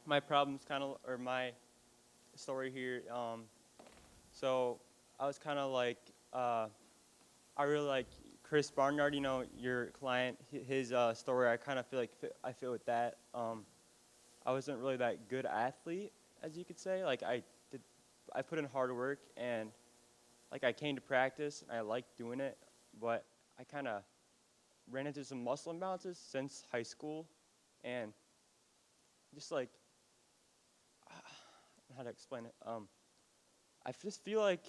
my problems kind of, or my story here. So I was kind of like, I really like Chris Barnard, you know, your client, his story. I kind of feel like I feel with that. I wasn't really that good athlete, as you could say. Like I put in hard work, and like I came to practice and I liked doing it, but I kind of ran into some muscle imbalances since high school, and just like how to explain it. I just feel like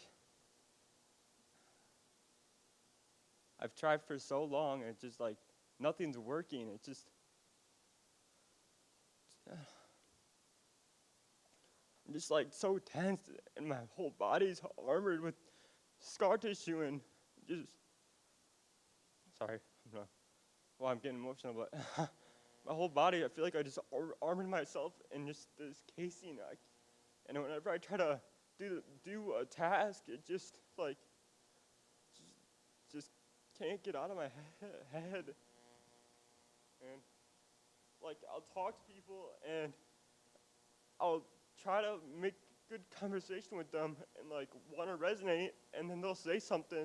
I've tried for so long, and it's just like nothing's working. It's just I'm just like so tense, and my whole body's armored with scar tissue, and just sorry, I'm getting emotional, but my whole body, I feel like I just armored myself in just this casing, and whenever I try to do a task, it just like just can't get out of my head, and like I'll talk to people, and I'll try to make good conversation with them, and like want to resonate, and then they'll say something,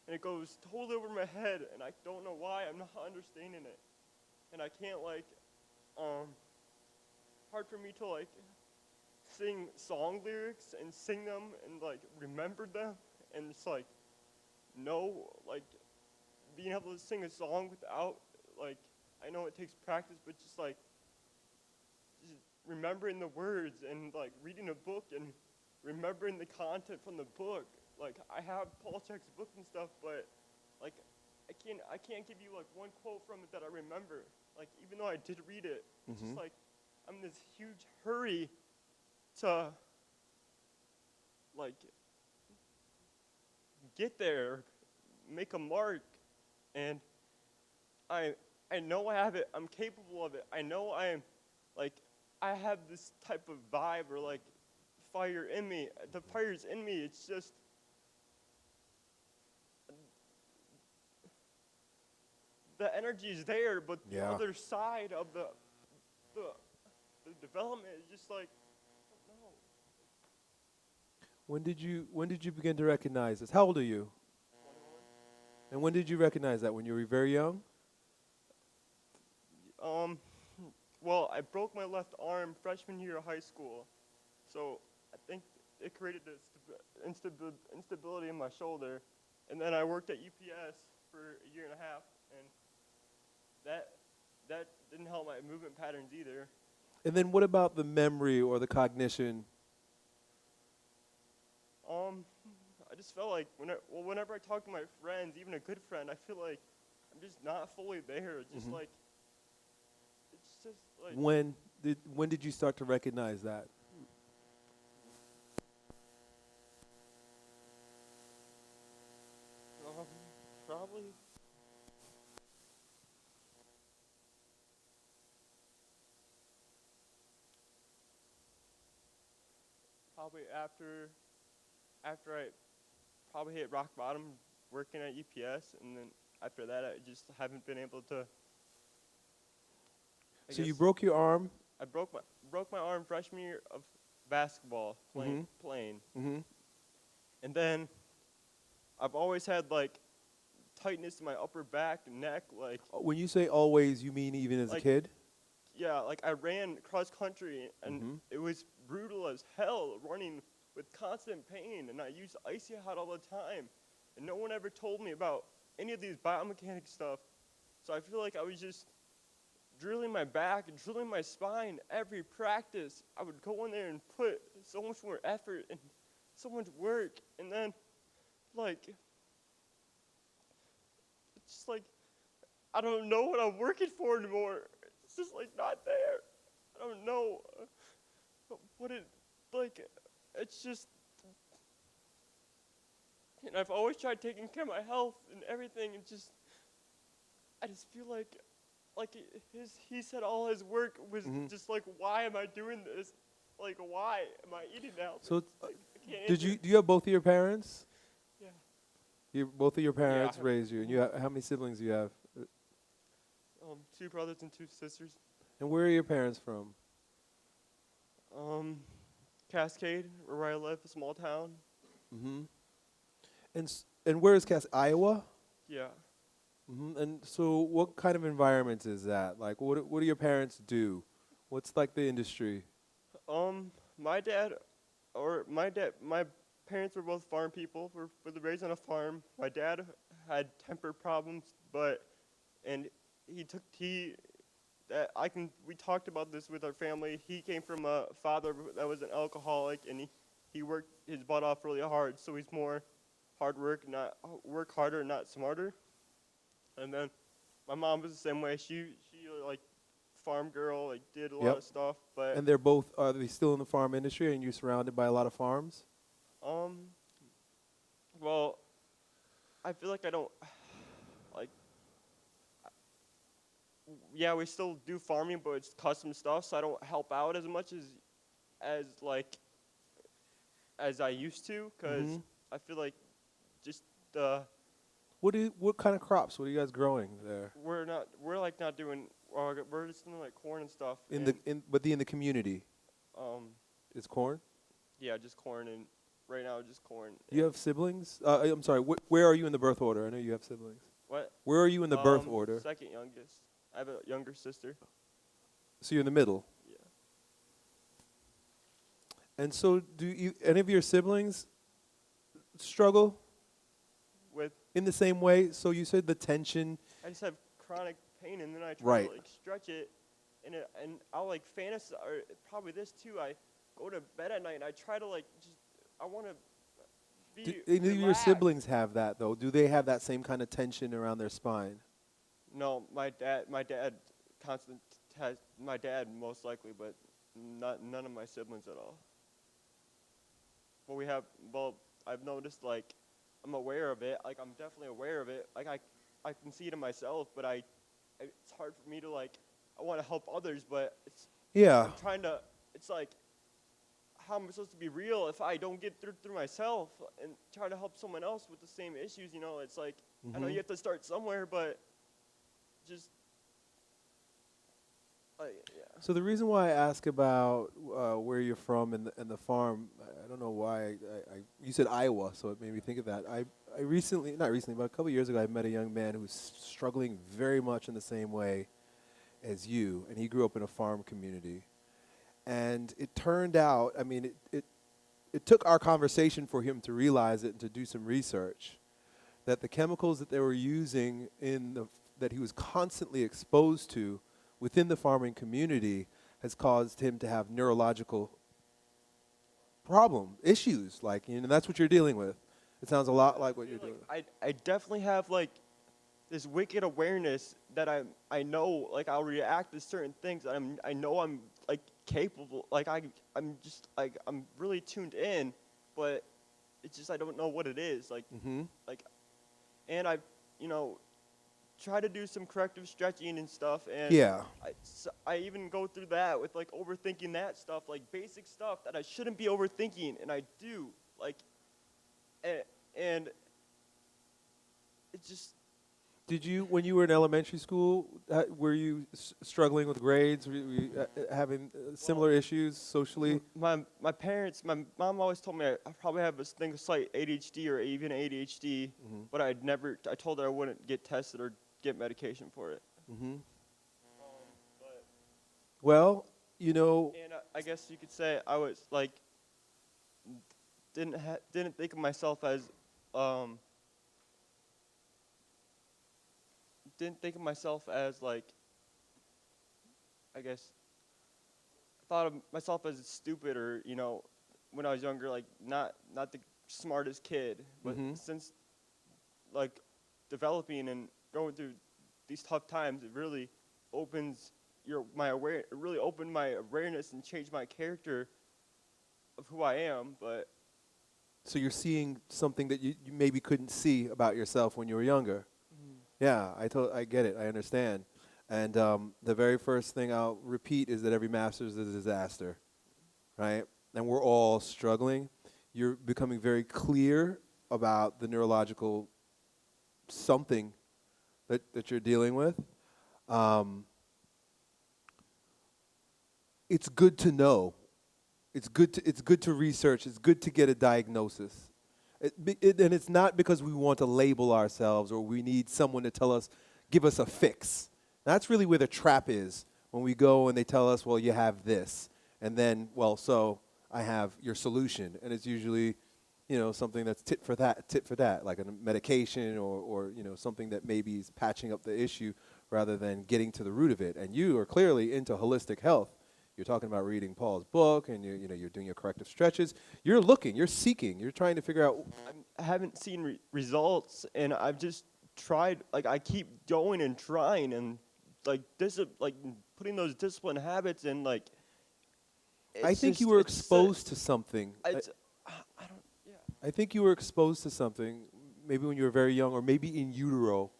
and it goes totally over my head, and I don't know why. I'm not understanding it, and I can't like, hard for me to like sing song lyrics and sing them and like remember them, and it's like like being able to sing a song without like, I know it takes practice, but just like just remembering the words and like reading a book and remembering the content from the book. Like I have Paul Chek's book and stuff, but like I can't give you like one quote from it that I remember. Like even though I did read it, it's just like I'm in this huge hurry to like get there, make a mark, and I know I have it. I'm capable of it. I know I am like I have this type of vibe or like fire in me. The fire's in me. It's just the energy is there, but the other side of the development is just like, I don't know. When did you begin to recognize this? How old are you? 21. And when did you recognize that? When you were very young? Well, I broke my left arm freshman year of high school, so I think it created this instability in my shoulder, and then I worked at UPS for a year and a half, and that didn't help my movement patterns either. And then what about the memory or the cognition? I just felt like whenever I talk to my friends, even a good friend, I feel like I'm just not fully there. It's just like it's just like When did you start to recognize that? probably after I probably hit rock bottom working at UPS, and then after that I just haven't been able to. So you broke your arm? I broke my arm freshman year of basketball playing, and then I've always had like tightness in my upper back and neck, like. When you say always, you mean even as a kid? Yeah, like I ran cross country, and it was brutal as hell running with constant pain, and I used icy hot all the time, and no one ever told me about any of these biomechanics stuff, so I feel like I was just drilling my back and drilling my spine every practice. I would go in there and put so much more effort and so much work, and then like it's just like I don't know what I'm working for anymore. It's just like not there. I don't know what it like. It's just, and I've always tried taking care of my health and everything, and just I just feel like he said all his work was just like, why am I doing this? Like, why am I eating now? So like, do you have both of your parents? Yeah. Both of your parents raised you, and you have, how many siblings do you have? 2 brothers and 2 sisters. And where are your parents from? Cascade, where I live, a small town. Mm-hmm. And where is Iowa? Yeah. Mm-hmm. And so what kind of environment is that? Like, what do your parents do? What's like the industry? My dad, my parents were both farm people. Were raised on a farm. My dad had temper problems, and we talked about this with our family. He came from a father that was an alcoholic, and he worked his butt off really hard. So he's more hard work, not work harder, not smarter. And then my mom was the same way. She like farm girl, like did a lot of stuff. But And are they still in the farm industry and you're surrounded by a lot of farms? Well, I feel like I don't like. Yeah, we still do farming, but it's custom stuff, so I don't help out as much as I used to, because I feel like just What kind of crops? What are you guys growing there? we're not doing we're just doing like corn and stuff. In the community, um it's corn. yeah, just corn, and right now just corn. You have siblings? I'm sorry. Where are you in the birth order? I know you have siblings. What? Where are you in the birth order? Second youngest. I have a younger sister. So you're in the middle. Yeah. And so, do any of your siblings struggle With in the same way? So you said the tension. I just have chronic pain, and then I try to like stretch it, and I'll like fantasize, or probably this too. I go to bed at night and I try to like I want to be. Do any of your siblings have that though? Do they have that same kind of tension around their spine? No, my dad most likely, but none of my siblings at all. But I've noticed, like, I'm aware of it. Like, I'm definitely aware of it. Like, I can see it in myself, but it's hard for me to, like, I want to help others, but I'm trying to, it's like, how am I supposed to be real if I don't get through myself and try to help someone else with the same issues, you know? It's like, I know you have to start somewhere, but just, yeah. So the reason why I ask about where you're from and the farm, I don't know why. You said Iowa, so it made me think of that. I recently, not recently, but a couple of years ago, I met a young man who was struggling very much in the same way as you, and he grew up in a farm community. And it turned out, I mean, it took our conversation for him to realize it and to do some research, that the chemicals that they were using that he was constantly exposed to within the farming community has caused him to have neurological issues. Like, you know, that's what you're dealing with. It sounds a lot like what you're doing. I definitely have like this wicked awareness that I know, like, I'll react to certain things. I know I'm like capable. Like I'm just like I'm really tuned in, but it's just I don't know what it is. Like and I try to do some corrective stretching and stuff, and I even go through that with like overthinking that stuff, like basic stuff that I shouldn't be overthinking, and I do, like, and it's just. Did you, when you were in elementary school, were you struggling with grades? Were you having similar issues socially? My mom always told me I probably have this thing, slight ADHD or even ADHD, but I told her I wouldn't get tested or get medication for it. Well, you know. And I guess you could say I was like, didn't think of myself as, like, I guess, I thought of myself as stupid, or, when I was younger, like, not the smartest kid. But since, like, developing and going through these tough times, it really opens it really opened my awareness and changed my character of who I am. But so you're seeing something that you maybe couldn't see about yourself when you were younger. Yeah, I get it. I understand. And the very first thing I'll repeat is that every master is a disaster, right? And we're all struggling. You're becoming very clear about the neurological something that you're dealing with. It's good to know It's good to research. It's good to get a diagnosis. And it's not because we want to label ourselves or we need someone to give us a fix. That's really where the trap is when we go and they tell us, well, you have this. And then, well, so I have your solution. And it's usually, something that's tit for that, like a medication or something that maybe is patching up the issue rather than getting to the root of it. And you are clearly into holistic health. You're talking about reading Paul's book, and you're doing your corrective stretches. You're looking, you're seeking, you're trying to figure out. I haven't seen results, and I've just tried. Like I keep going and trying, and like putting those discipline habits in. Like I think you were exposed to something. I don't. Yeah. I think you were exposed to something, maybe when you were very young, or maybe in utero.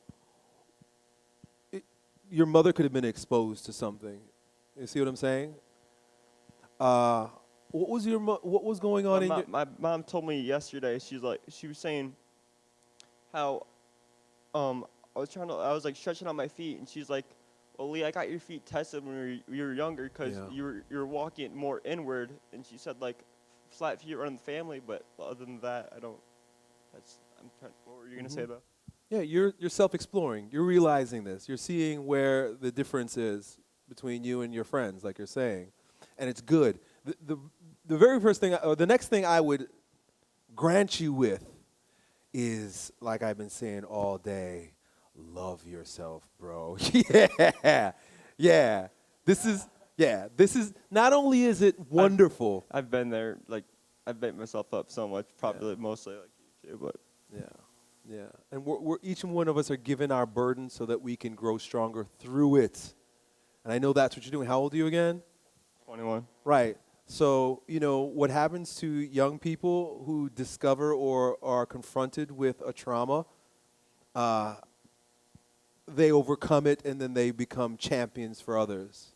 Your mother could have been exposed to something. You see what I'm saying? What was going on my mom told me yesterday. She was saying how I was like stretching on my feet, and she's like, "Well, Lee, I got your feet tested when you were younger because you were walking more inward." And she said like flat feet run in the family, but other than that, I don't. What were you gonna say though? Yeah, you're self-exploring. You're realizing this. You're seeing where the difference is between you and your friends, like you're saying, and it's good. The very first thing, or the next thing I would grant you with is, like I've been saying all day, love yourself, bro. Yeah. This is not only is it wonderful. I've been there. Like I've beat myself up so much, probably mostly like you too, but yeah. And we're each one of us are given our burden so that we can grow stronger through it. And I know that's what you're doing. How old are you again? 21. Right. So, what happens to young people who discover or are confronted with a trauma, they overcome it and then they become champions for others,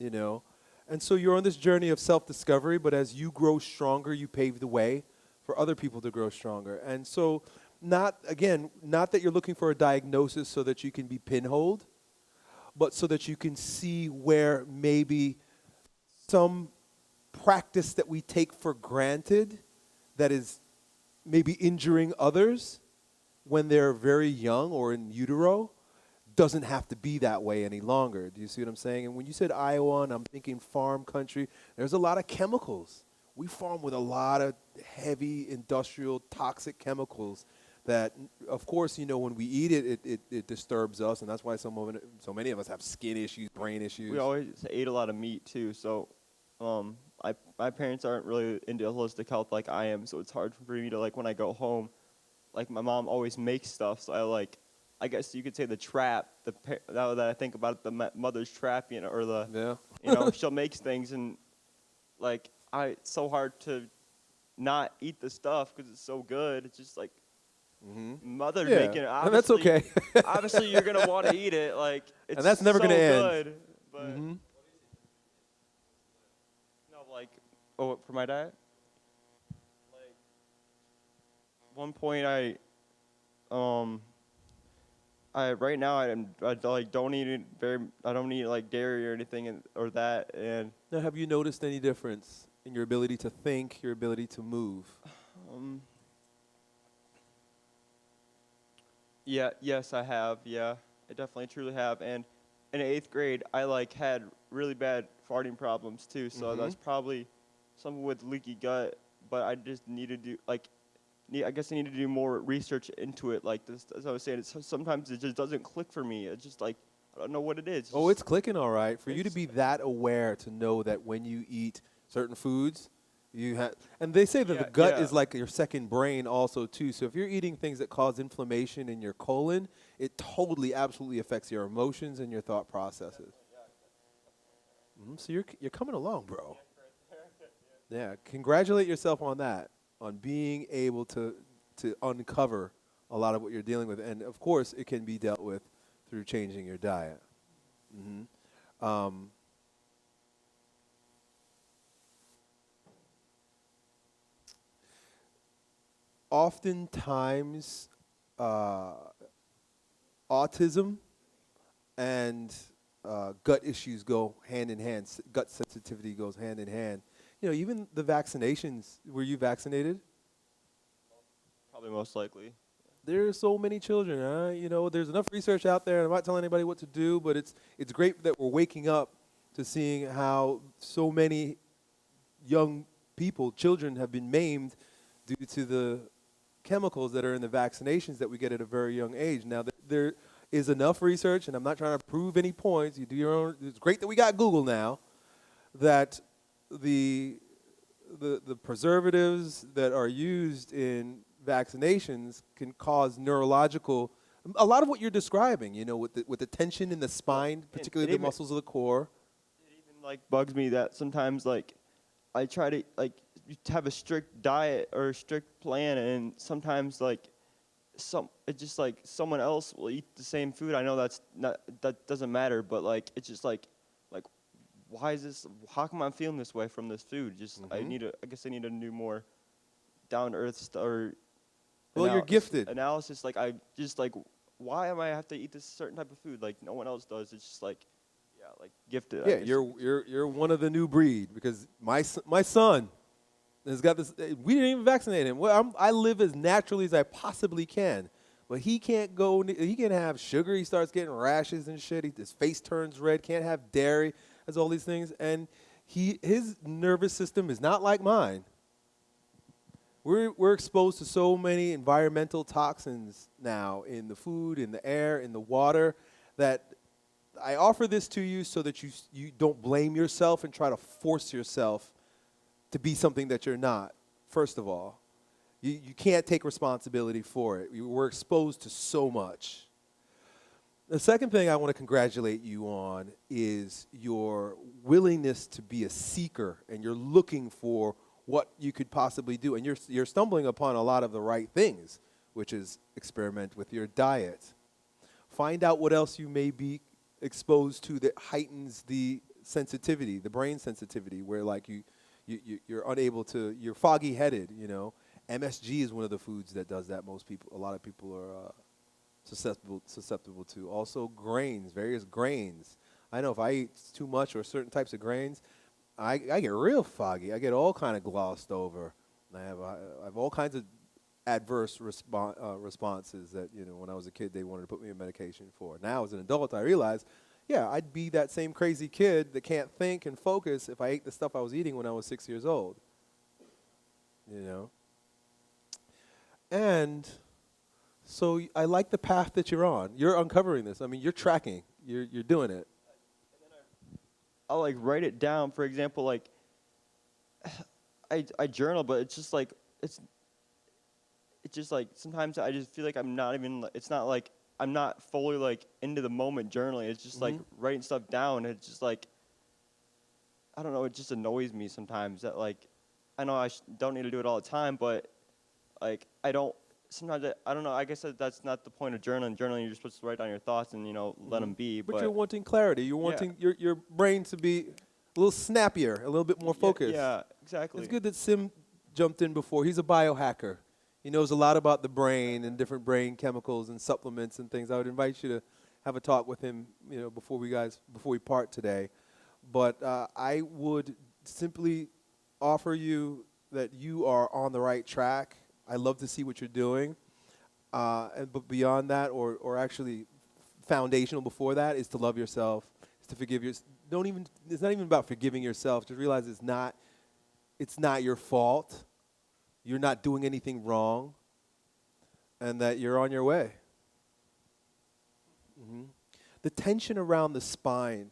And so you're on this journey of self-discovery, but as you grow stronger, you pave the way for other people to grow stronger. And so not that you're looking for a diagnosis so that you can be pinholed, but so that you can see where maybe some practice that we take for granted that is maybe injuring others when they're very young or in utero doesn't have to be that way any longer. Do you see what I'm saying? And when you said Iowa, and I'm thinking farm country, there's a lot of chemicals. We farm with a lot of heavy industrial toxic chemicals that, of course, when we eat it, it disturbs us, and that's why so many of us have skin issues, brain issues. We always ate a lot of meat too, so my parents aren't really into holistic health like I am, so it's hard for me to when I go home, my mom always makes stuff, so I guess you could say the trap, now that I think about it, the mother's trap, or she'll make things, and it's so hard to not eat the stuff because it's so good. It's just mother making it. And that's okay. Obviously, you're gonna want to eat it. It's and that's never so gonna end. Good, but no, for my diet. One point I right now I don't eat I don't eat dairy or anything or that. And now, have you noticed any difference in your ability to think, your ability to move? Yes, I have. Yeah, I definitely truly have. And in 8th grade, I had really bad farting problems too. So that's probably something with leaky gut. But I just need to do I guess I need to do more research into it. As I was saying, sometimes it just doesn't click for me. It's just I don't know what it is. It's clicking all right. For you to be that aware to know that when you eat certain foods, and they say that the gut is like your second brain also too. So if you're eating things that cause inflammation in your colon, it totally, absolutely affects your emotions and your thought processes. So you're coming along, bro. Yeah, congratulate yourself on that, on being able to uncover a lot of what you're dealing with. And of course, it can be dealt with through changing your diet. Oftentimes, autism and gut issues go hand in hand. Gut sensitivity goes hand in hand. even the vaccinations. Were you vaccinated? Probably most likely. There are so many children. There's enough research out there. I'm not telling anybody what to do, but it's great that we're waking up to seeing how so many young people, children, have been maimed due to the chemicals that are in the vaccinations that we get at a very young age. Now, there is enough research, and I'm not trying to prove any points. You do your own. It's great that we got Google now, that the preservatives that are used in vaccinations can cause neurological, a lot of what you're describing, with the tension in the spine, particularly the muscles of the core. It even like bugs me that sometimes like I try to like have a strict diet or a strict plan, and sometimes like it's just like someone else will eat the same food. I know that doesn't matter, but like it's just like why is this? How come I'm feeling this way from this food? Just I guess I need to do more down to earth Well, you're gifted. Analysis, like I just like why am I have to eat this certain type of food like no one else does? It's just like like gifted. Yeah, you're one of the new breed, because my son has got this. We didn't even vaccinate him. Well, I live as naturally as I possibly can, but he can't go. He can have sugar. He starts getting rashes and shit. His face turns red. Can't have dairy. Has all these things, and his nervous system is not like mine. We're exposed to so many environmental toxins now in the food, in the air, in the water, that I offer this to you so that you don't blame yourself and try to force yourself to be something that you're not. First of all, you can't take responsibility for it. We're exposed to so much. The second thing I want to congratulate you on is your willingness to be a seeker, and you're looking for what you could possibly do. And you're stumbling upon a lot of the right things, which is experiment with your diet. Find out what else you may be exposed to that heightens the sensitivity, the brain sensitivity, where like you're unable to, you're foggy-headed, MSG is one of the foods that does that. A lot of people are susceptible to. Also grains, various grains. I know if I eat too much or certain types of grains, I get real foggy. I get all kind of glossed over. I have all kinds of adverse responses that, when I was a kid, they wanted to put me on medication for. Now as an adult, I realize, I'd be that same crazy kid that can't think and focus if I ate the stuff I was eating when I was 6 years old. And so I like the path that you're on. You're uncovering this. I mean, you're tracking. You're doing it. I'll like write it down. For example, like I journal, but it's just like sometimes I just feel like I'm not even. It's not like I'm not fully like into the moment journaling. It's just like writing stuff down. It's just like I don't know. It just annoys me sometimes that like I know I don't need to do it all the time, but like I don't. Sometimes I don't know. I guess that's not the point of journaling. Journaling, you're supposed to write down your thoughts and let them be. But you're wanting clarity. You're wanting your brain to be a little snappier, a little bit more focused. Yeah, exactly. It's good that Sim jumped in before. He's a biohacker. He knows a lot about the brain and different brain chemicals and supplements and things. I would invite you to have a talk with him, before we part today. But I would simply offer you that you are on the right track. I love to see what you're doing. But beyond that, or actually foundational before that, is to love yourself, is to forgive yourself. It's not even about forgiving yourself. Just realize it's not your fault. You're not doing anything wrong, and that you're on your way. The tension around the spine.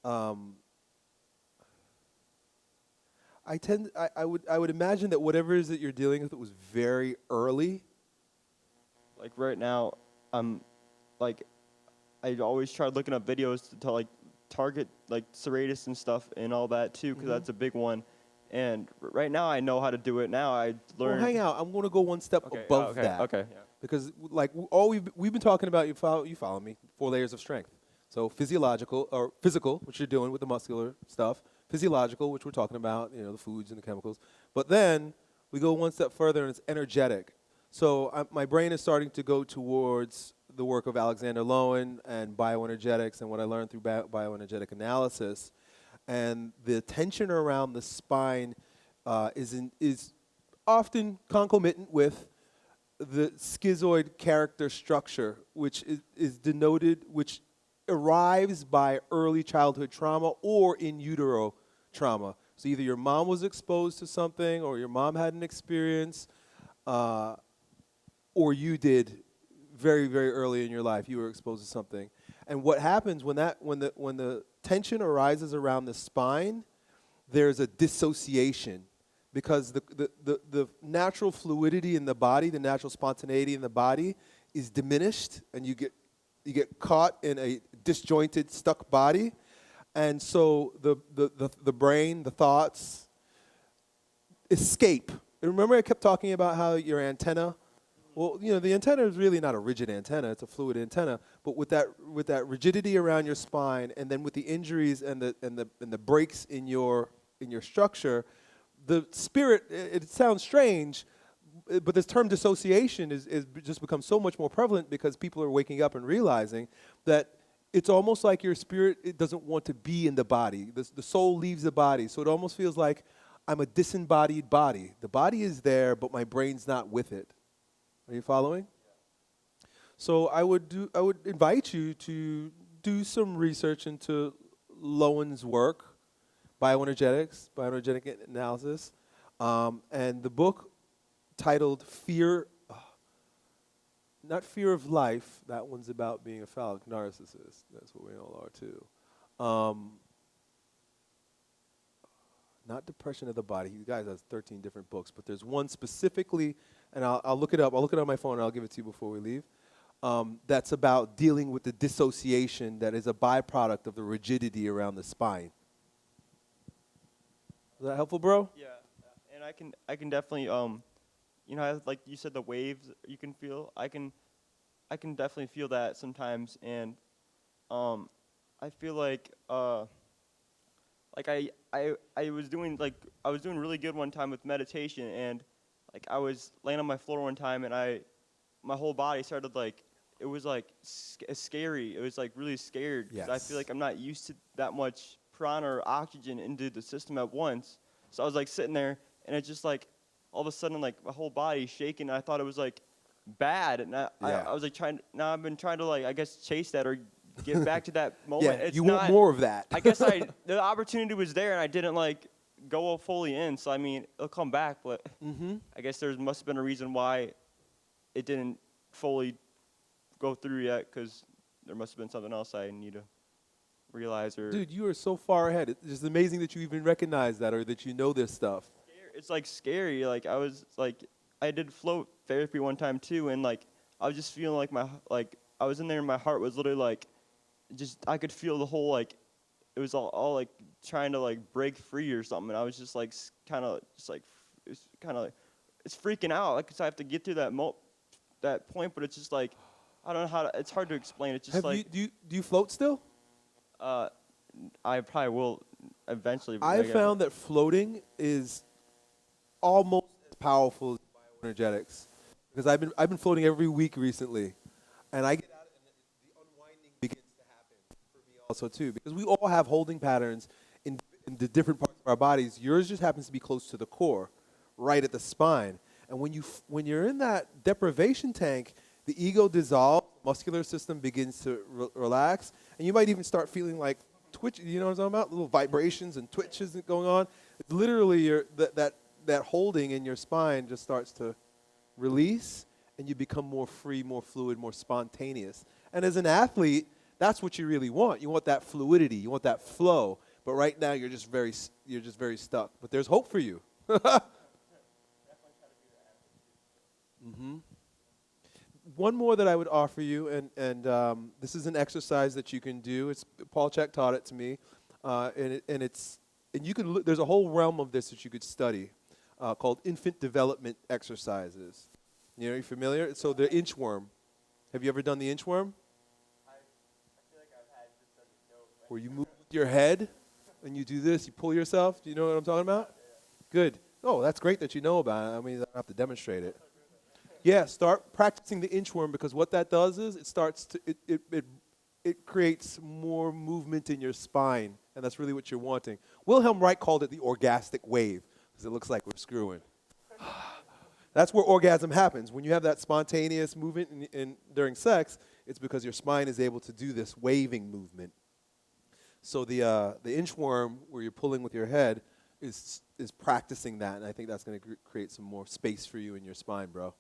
I would imagine that whatever it is that you're dealing with, it was very early. Like right now, I always try looking up videos to like target like serratus and stuff and all that too, because that's a big one. And right now I know how to do it. Now I learned. Well, hang out. I'm going to go one step above that. Okay. Yeah. Because like all we've been talking about, you follow me, 4 layers of strength. So physiological or physical, which you're doing with the muscular stuff. Physiological, which we're talking about, the foods and the chemicals. But then we go one step further, and it's energetic. So my brain is starting to go towards the work of Alexander Lowen and bioenergetics and what I learned through bioenergetic analysis. and the tension around the spine is often concomitant with the schizoid character structure, which is denoted, which arrives by early childhood trauma or in utero trauma. So either your mom was exposed to something, or your mom had an experience, or you did very, very early in your life. You were exposed to something. And what happens when the tension arises around the spine, there's a dissociation, because the natural fluidity in the body, the natural spontaneity in the body is diminished, and you get caught in a disjointed, stuck body. And so the brain, the thoughts, escape. And remember I kept talking about how your antenna, well, you know, the antenna is really not a rigid antenna, it's a fluid antenna, but with that rigidity around your spine, and then with the injuries and the breaks in your structure, the spirit, it sounds strange, but this term dissociation is just become so much more prevalent because people are waking up and realizing that it's almost like your spirit, it doesn't want to be in the body. The soul leaves the body, so it almost feels like I'm a disembodied body. The body is there, but my brain's not with it. Are you following? So I would invite you to do some research into Lowen's work, Bioenergetics, Bioenergetic Analysis, and the book titled not Fear of Life, that one's about being a phallic narcissist. That's what we all are too. Not Depression of the Body. You guys has 13 different books, but there's one specifically, and I'll look it up. I'll look it up on my phone and I'll give it to you before we leave. That's about dealing with the dissociation that is a byproduct of the rigidity around the spine. Is that helpful, bro? Yeah, and I can definitely you know, like you said, the waves you can feel. I can definitely feel that sometimes, and I feel like I was doing really good one time with meditation, and like I was laying on my floor one time, and my whole body started like, it was like scary. It was like really scared, because I feel like I'm not used to that much prana or oxygen into the system at once. So I was like sitting there, and it's just like all of a sudden like my whole body shaking. And I thought it was like bad, and I was like now I've been trying to like, I guess, chase that or get back to that moment. Yeah, you want more of that. I guess the opportunity was there, and I didn't like go fully in. So I mean, it'll come back, but I guess there must have been a reason why it didn't fully go through yet, because there must have been something else I need to realize. Or dude, you are so far ahead. It's just amazing that you even recognize that, or that you know this stuff. It's like scary. Like I did float therapy one time too, and like I was just feeling like I was in there, and my heart was literally like, just, I could feel the whole, like, it was all like trying to like break free or something. And I was just like it's freaking out. Like, 'cause I have to get through that point, but it's just like, I don't know how to, it's hard to explain. It's just do you float still? I probably will eventually. I found that floating is almost as powerful as bioenergetics, because I've been floating every week recently, and I get out and the unwinding begins to happen for me also too, because we all have holding patterns in the different parts of our bodies. Yours just happens to be close to the core, right at the spine. And when you're in that deprivation tank, the ego dissolves, the muscular system begins to relax, and you might even start feeling like twitch. You know what I'm talking about? Little vibrations and twitches going on. It's literally that holding in your spine just starts to release, and you become more free, more fluid, more spontaneous. And as an athlete, that's what you really want. You want that fluidity. You want that flow. But right now, you're just very stuck. But there's hope for you. One more that I would offer you, and this is an exercise that you can do. Paul Chek taught it to me, and you can there's a whole realm of this that you could study, called infant development exercises. You know, are you familiar? So the inchworm. Have you ever done the inchworm? I feel like I've had this as a joke. Where you move with your head, and you do this, you pull yourself. Do you know what I'm talking about? Yeah. Good. Oh, that's great that you know about it. I mean, I don't have to demonstrate it. Yeah, start practicing the inchworm, because what that does is it starts to it it creates more movement in your spine, and that's really what you're wanting. Wilhelm Reich called it the orgastic wave, because it looks like we're screwing. That's where orgasm happens. When you have that spontaneous movement during sex, it's because your spine is able to do this waving movement. So the inchworm, where you're pulling with your head, is practicing that, and I think that's going to create some more space for you in your spine, bro.